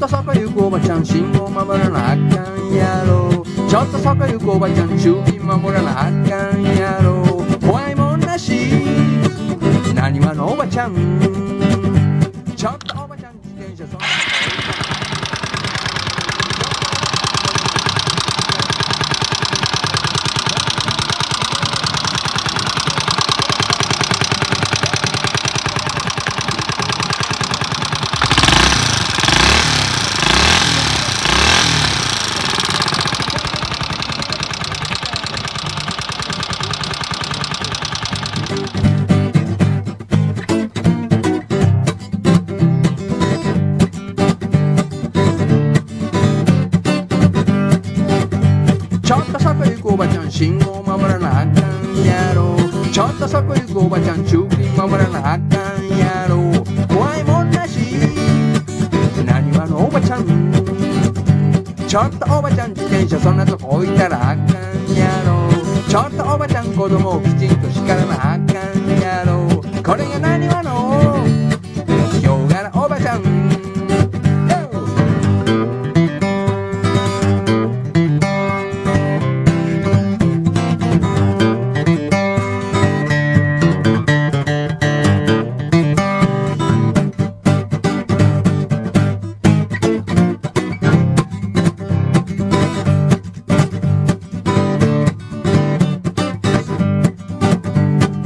とそこ行くおばちゃん信号守らなあかんやろ。ちょっとそこ行くおばちゃん駐禁守らなあかんやろ。怖いもんなしなにわのおばちゃん。ちょっとおばちゃん自転車そんなちょっとそこ行くおばちゃん信号守らなあかんやろ。ちょっとそこ行くおばちゃん駐禁守らなあかんやろ。怖いもんなしなにわのおばちゃん。ちょっとおばちゃん自転車そんなとこ置いたらあかんやろ。ちょっとおばちゃん子供をきちんと叱らなあかんやろ。これがなにわのヒョウ柄おばちゃん。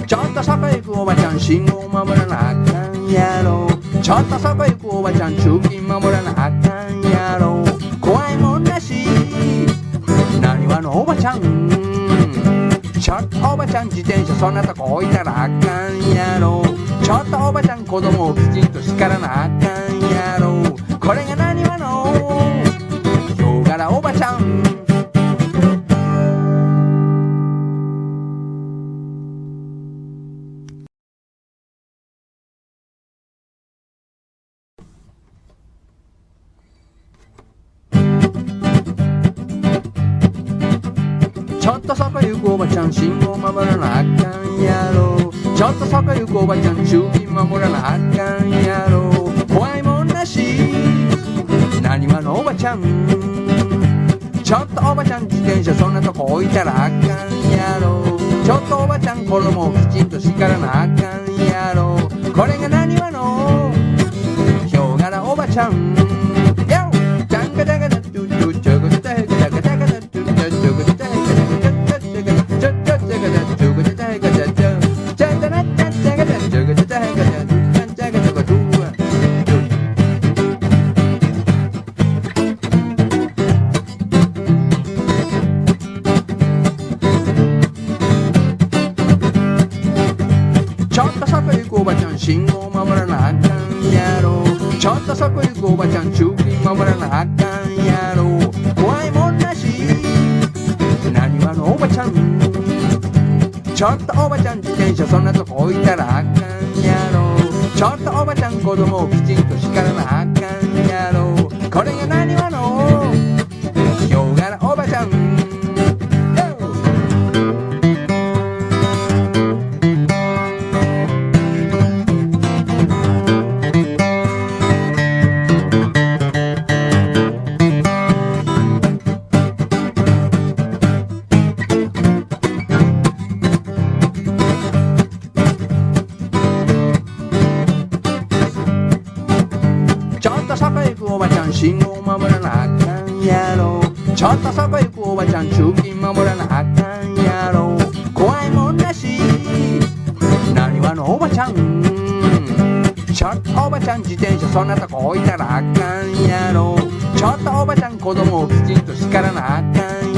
ちょっとそこ行くおばちゃん信号守らなあかんやろ。ちょっとそこ行くおばちゃん駐禁守らなあかんやろ。怖いもんなしなにわのおばちゃん。ちょっとおばちゃん自転車そんなとこ置いたらあかんやろ。ちょっとおばちゃん子供をきちんと叱らなあかんやろ。これがなにわのヒョウ柄おばちゃん。ちょっとそこ行くおばちゃん信号守らなあかんやろ。ちょっとそこ行くおばちゃん駐禁守らなあかんやろ。怖いもんなしなにわのおばちゃん。ちょっとおばちゃん自転車そんなとこ置いたらあかんやろ。ちょっとおばちゃん子供をきちんと叱らなあかんやろ。これがなにわのヒョウ柄おばちゃん。ヤッジャンガジャガダドゥドゥジャガジャガジャガジャガダドゥドゥジャガジャガちょっとそこ行くおばちゃん信号守らなあかんやろ。ちょっとそこ行くおばちゃん駐禁守らなあかんやろ。怖いもんなしなにわのおばちゃん。ちょっとおばちゃん自転車そんなとこ置いたらあかんやろ。ちょっとおばちゃん子供をきちんと叱らなあかんやろ。これがなにわのヒョウ柄おばちゃん。ちょっとそこ行くおばちゃん信号守らなあかんやろ。ちょっとそこ行くおばちゃん駐禁守らなあかんやろ。怖いもんなしなにわのおばちゃん。ちょっとおばちゃん自転車そんなとこ置いたらあかんやろ。ちょっとおばちゃん子供をきちんと叱らなあかん